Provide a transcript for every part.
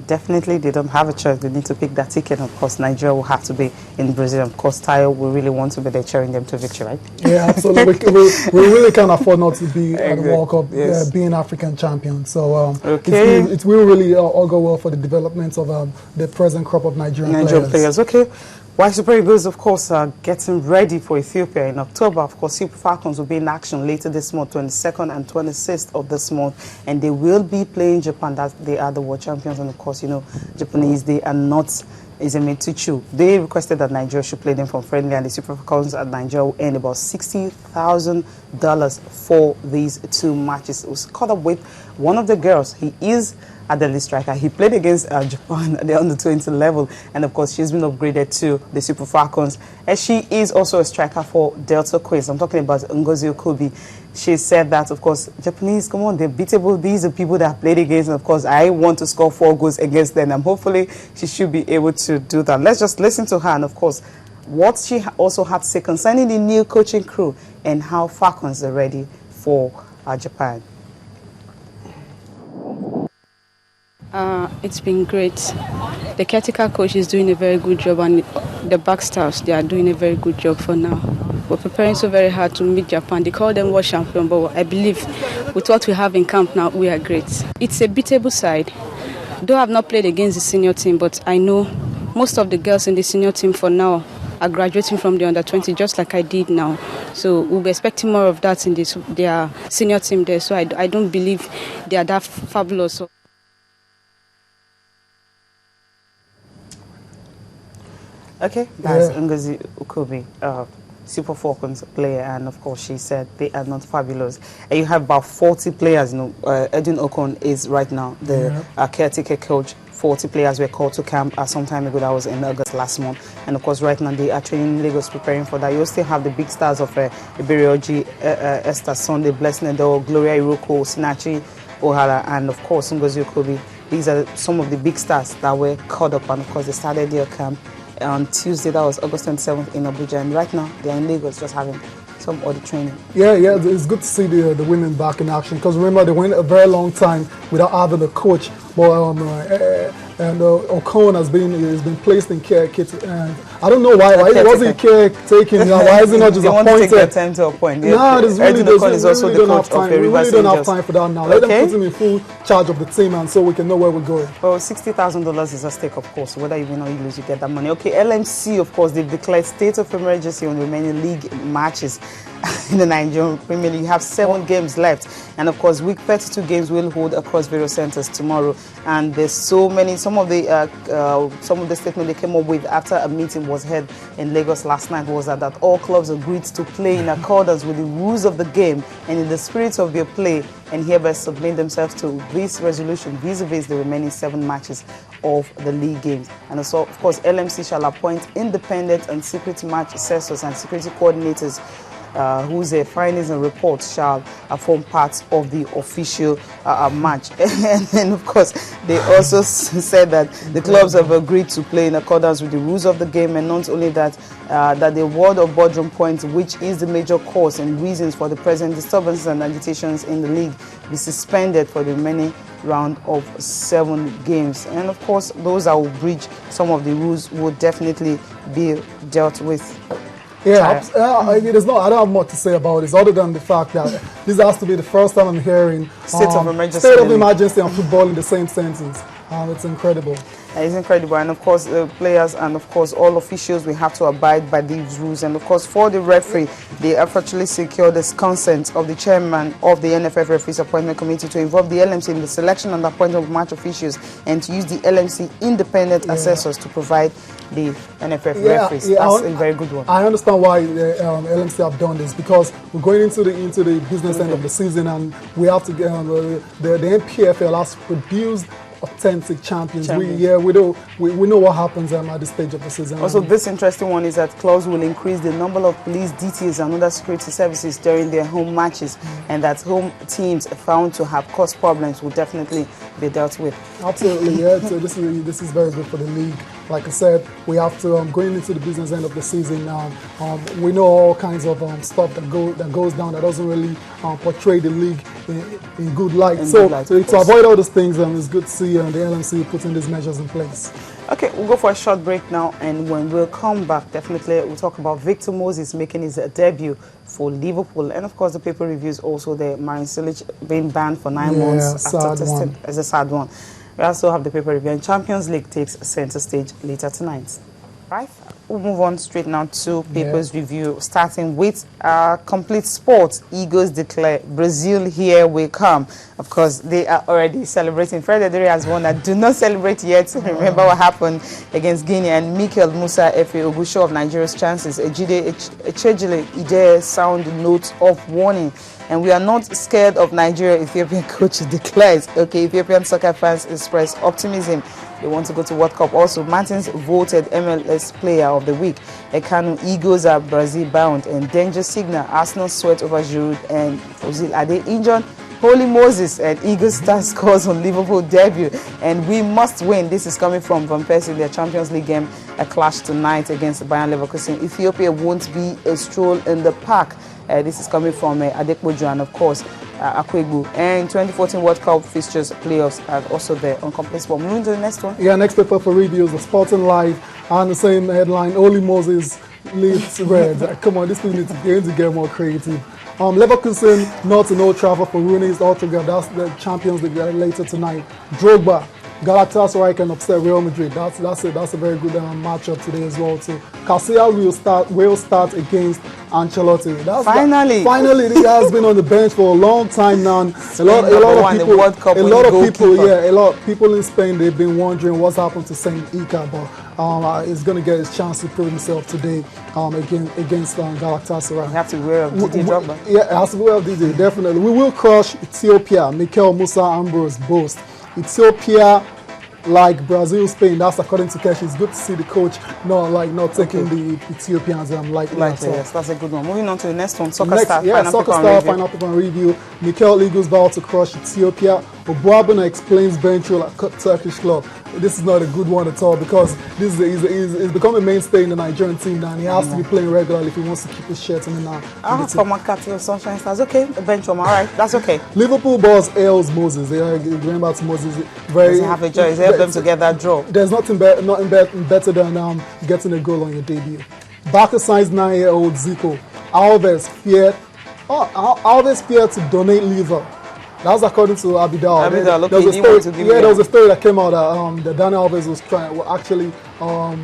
Definitely, they don't have a choice. They need to pick that ticket. Of course, Nigeria will have to be in Brazil. Of course, Tayo, we really want to be there cheering them to victory, right? Yeah, absolutely. we really can't afford not to be at the World Cup, yes. Being African champion. So okay. it will really all go well for the development of the present crop of Nigerian players. Okay. While Super Eagles, of course, are getting ready for Ethiopia in October, of course, Super Falcons will be in action later this month, 22nd and 26th of this month, and they will be playing Japan. That they are the world champions, and of course, you know, Japanese, they are not is a PT2. They requested that Nigeria should play them from friendly, and the Super Falcons at Nigeria will earn about $60,000 for these two matches. It was caught up with one of the girls. He is a deadly striker. He played against Japan at the under-20 level, and of course she's been upgraded to the Super Falcons, and she is also a striker for Delta Queens. I'm talking about Ngozi Okubi. She said that, of course, Japanese, come on, they're beatable. These are people that I played against, and of course I want to score 4 goals against them, and hopefully she should be able to do that. Let's just listen to her, and of course what she also had to say concerning the new coaching crew and how Falcons are ready for Japan. It's been great. The caretaker coach is doing a very good job, and the back staffs, they are doing a very good job for now. We're preparing so very hard to meet Japan. They call them world champion, but I believe with what we have in camp now, we are great. It's a beatable side. Though I've not played against the senior team, but I know most of the girls in the senior team for now are graduating from the under-20, just like I did now. So we'll be expecting more of that in their senior team there. So I don't believe they are that fabulous. Okay, that's Ngozi Okubi, Super Falcons player, and of course she said they are not fabulous. And you have about 40 players, you know, Edwin Okon is right now the caretaker coach. 40 players were called to camp some time ago. That was in August last month. And of course right now they are training in Lagos, preparing for that. You still have the big stars of Iberioji, Esther Sunday, Blessing Edo, Gloria Iroko, Sinachi O'Hara, and of course Ngozi Okubi. These are some of the big stars that were called up, and of course they started their camp on Tuesday, that was August 27th in Abuja, and right now they're in Lagos just having some other training. Yeah, it's good to see the women back in action, because remember they went a very long time without having a coach. But Ocon has been placed in care kit, and I don't know why wasn't care taking? Why is he not just appointed? They want to take their time to appoint. No, there's really is also the coach of we really don't have time for that now. Let them put him in full charge of the team, and so we can know where we're going. Well, $60,000 is at stake, of course. Whether you win or you lose, you get that money. Okay, LMC, of course, they've declared state of emergency on the remaining league matches in the Nigerian Premier League. You have 7 games left, and of course, week 32 games will hold across various centers tomorrow. And there's so many. Some of the statement they came up with after a meeting was held in Lagos last night was that all clubs agreed to play in accordance with the rules of the game and in the spirit of their play, and hereby submit themselves to this resolution vis-a-vis the remaining 7 matches of the league games. And also, of course, LMC shall appoint independent and secret match assessors and security coordinators whose findings and reports shall form part of the official match. And then, of course, they also said that the clubs have agreed to play in accordance with the rules of the game, and not only that, that the award of boardroom points, which is the major cause and reasons for the present disturbances and agitations in the league, be suspended for the remaining round of 7 games. And of course, those that will breach some of the rules will definitely be dealt with. Yeah, I don't have much to say about this other than the fact that this has to be the first time I'm hearing state of emergency and football in the same sentence. It's incredible. It's incredible, and of course the players and of course all officials, we have to abide by these rules. And of course for the referee, they effortlessly secured the consent of the chairman of the NFF Referees Appointment Committee to involve the LMC in the selection and appointment of match officials, and to use the LMC independent assessors to provide the NFF referees. That's a very good one. I understand why the LMC have done this, because we're going into the business end of the season, and we have to get the NPFL has produced authentic champions. We know what happens at this stage of the season. Also, this interesting one is that clubs will increase the number of police details and other security services during their home matches, and that home teams found to have caused problems will definitely be dealt with. Absolutely, yeah. So this is very good for the league. Like I said, we have to going into the business end of the season. We know all kinds of stuff that goes down that doesn't really portray the league in good light. To avoid all those things, it's good to see see the LMC putting these measures in place. Okay, we'll go for a short break now, and when we'll come back, definitely we'll talk about Victor Moses making his debut for Liverpool, and of course the paper reviews also the Marin Cilic being banned for 9 months after testing as a sad one. We also have the paper review, and Champions League takes center stage later tonight. Right, we'll move on straight now to papers review, starting with complete sports. Eagles declare Brazil here we come. Of course, they are already celebrating. Fred Adere has one that do not celebrate yet. Remember what happened against Guinea, and Mikel Musa Efe Ogusho of Nigeria's chances. Ejide Echejile Ide sound notes of warning. And we are not scared of Nigeria, Ethiopian coach declares. Okay, Ethiopian soccer fans express optimism. They want to go to World Cup. Also, Martins voted MLS Player of the Week. Ekanu Eagles are Brazil bound, and danger signal. Arsenal sweat over Giroud and Ozil. Are they injured? Holy Moses and Eagles star scores on Liverpool debut, and we must win. This is coming from Van Persie, their Champions League game, a clash tonight against Bayern Leverkusen. Ethiopia won't be a stroll in the park. This is coming from Adekbojo and, of course, Akwegbu. And 2014 World Cup fixtures playoffs are also there on Complete Sport. Moving to the next one. Yeah, next paper for review is the Sporting Life, and the same headline, Holy Moses leads red. Come on, this people need to get more creative. Leverkusen not in Old Trafford for Rooney's Ultra. That's the Champions League later tonight. Drogba, Galatasaray can upset Real Madrid. That's a very good matchup today as well too. Casillas will start against Ancelotti. Finally, he has been on the bench for a long time now. A lot of people in Spain, they've been wondering what's happened to Saint Ika, but he's going to get his chance to prove himself today against Galatasaray. You have to wear up DJ Drogba. Yeah, it has to wear up DJ, definitely. We will crush Ethiopia. Mikel Musa Ambrose boast. Ethiopia, like Brazil, Spain. That's according to Keshi. It's good to see the coach not taking the Ethiopians lightly. Yes, that's a good one. Moving on to the next one. Soccer Star Final Paper Review. Mikel Eagles vow to crush Ethiopia. Obuabuna explains Benchul at Turkish club. This is not a good one at all, because this is become a mainstay in the Nigerian team now, and he has to be playing regularly if he wants to keep his shirt in now. Former captain of Sunshine Stars. Okay, Benchum, all right, that's okay. Liverpool boss hails Moses. Going back to Moses, doesn't have a choice. Help them together, draw. There's nothing better than getting a goal on your debut. Barca signs 9-year-old Zico. Alves feared to donate liver. That was according to Abidal. There was a story that came out that Daniel Alves was actually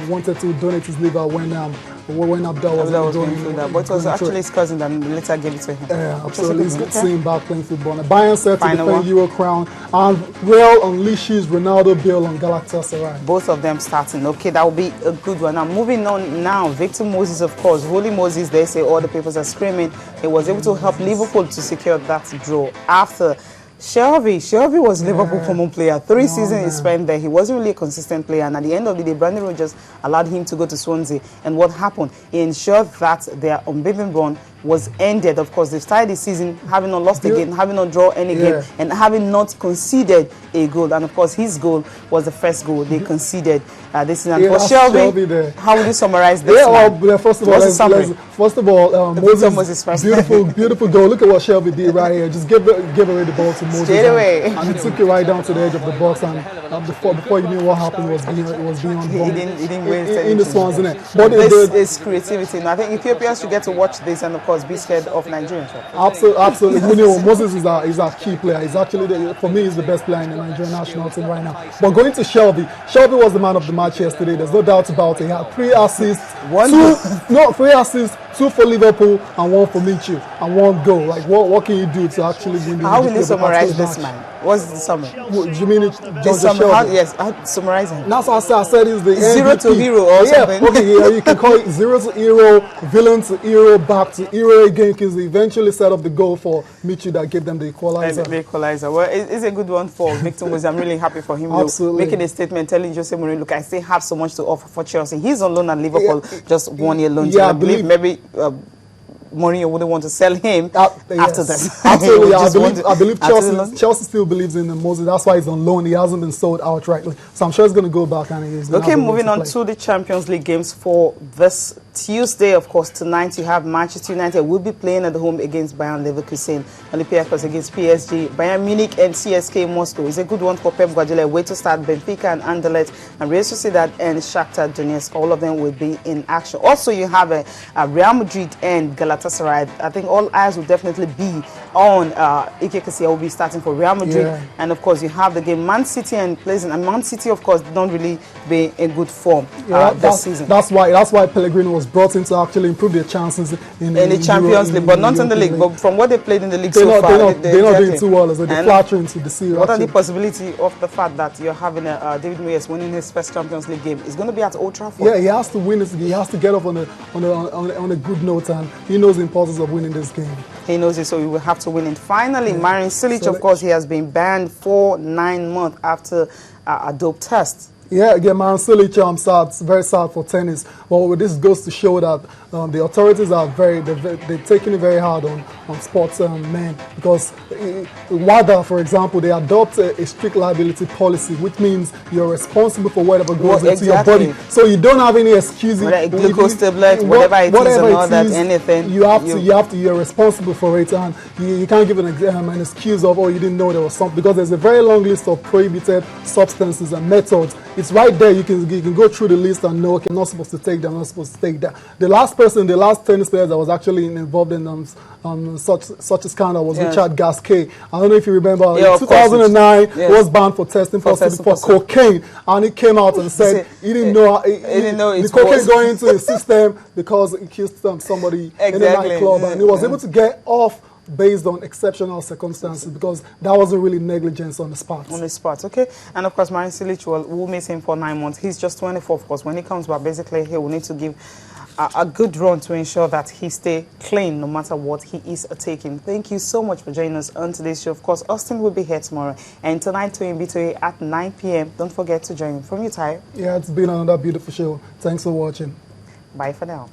wanted to donate his liver when Abidal was going through that. But it was actually his cousin that later gave it to him. Yeah, absolutely. It's good to see him back playing football. Now, Bayern set to defend Euro crown, and Real unleashes Ronaldo Bale on Galatasaray. Both of them starting. Okay, that will be a good one. Now, moving on now, Victor Moses, of course. Holy Moses, they say all the papers are screaming. He was able to help Liverpool to secure that draw after Shelby was Liverpool common player. 3 seasons he spent there. He wasn't really a consistent player, and at the end of the day, Brandon Rodgers allowed him to go to Swansea. And what happened? He ensured that their unbeaten run was ended. Of course, they started the season having not lost a game, having not drawn any game, and having not conceded a goal. And of course, his goal was the first goal they conceded this season. For Shelby, how would you summarize this? First of all, Moses, beautiful goal. Look at what Shelby did right here. Just give away the ball to Moses. Straight away. And he took it right down to the edge of the box. And before you knew what happened, was beyond he didn't waste anything. In the Swans, isn't it? But this is creativity. Now, I think Ethiopians should get to watch this and, of course, be scared of Nigerians. Absolutely. Moses is our key player. He's actually, for me, he's the best player in the Nigerian national team right now. But going to Shelby was the man of the match yesterday. There's no doubt about it. He had 3 assists, 3 assists, 2 for Liverpool and 1 for Michu, and 1 goal. Like, what can you do to actually win the How will you summarize this man? What's the summary? Do you mean yes, I'll summarize him. That's what I said is the 0 to hero or something. Okay, you can call it 0 to hero, villain to hero, back to hero again, because he eventually set up the goal for Michu that gave them the equalizer. Well, it's a good one for Victor Moses. I'm really happy for him making a statement telling Jose Mourinho, look, I still have so much to offer for Chelsea. He's on loan at Liverpool, just 1 year loan. I believe maybe Mourinho wouldn't want to sell him after that. Absolutely, I believe Chelsea still believes in Moses. That's why he's on loan. He hasn't been sold outrightly. So I'm sure he's going to go back. And he's moving on to the Champions League games for this Tuesday, of course, tonight you have Manchester United will be playing at home against Bayern Leverkusen. Olympiacos against PSG. Bayern Munich and CSK Moscow. It's a good one for Pep Guardiola. Way to start Benfica and Anderlecht and Real Sociedad and Shakhtar Donetsk. All of them will be in action. Also, you have a Real Madrid and Galatasaray. I think all eyes will definitely be on Ike Keshi will be starting for Real Madrid. Yeah. And of course, you have the game Man City and Pleasant. And Man City, of course, don't really be in good form this season. That's why Pellegrini was brought in to actually improve their chances in the Champions League, but not in the league. But from what they played in the league so far, they're not doing too well. So they're flattering to the CEO. What are the possibility of the fact that you're having David Moyes winning his first Champions League game? It's going to be at Old Trafford. Yeah, he has to win this. He has to get off on a good note, and he knows the importance of winning this game. He knows it, so he will have to win it. Finally, Marin Cilic, of course, he has been banned for 9 months after a dope test. Yeah, again, Marin Cilic, sad, very sad for tennis. But this goes to show that the authorities are they're taking it very hard on sports men, because WADA, for example, they adopt a strict liability policy, which means you're responsible for whatever goes into your body. So you don't have any excuses. Whether glucose tablet, whatever it is, and all that, anything. You're responsible for it, and you can't give an excuse of, oh, you didn't know there was something, because there's a very long list of prohibited substances and methods. It's right there. You can go through the list and know, okay, I'm not supposed to take that, I'm not supposed to take that. The last tennis player that was actually involved in such a scandal was Richard Gasquet. I don't know if you remember. In 2009, he was banned for testing positive for cocaine, and he came out and said he didn't know the cocaine going into his system because he kissed somebody in a nightclub, and he was able to get off based on exceptional circumstances, because that wasn't really negligence on the spot. On the spot, okay. And of course, Marin Cilic will miss him for 9 months. He's just 24, of course. When he comes back, basically, he will need to give a good run to ensure that he stay clean no matter what he is taking. Thank you so much for joining us on today's show. Of course, Austin will be here tomorrow. And tonight, to B2A at 9 p.m. Don't forget to join him. From you, Ty. Yeah, it's been another beautiful show. Thanks for watching. Bye for now.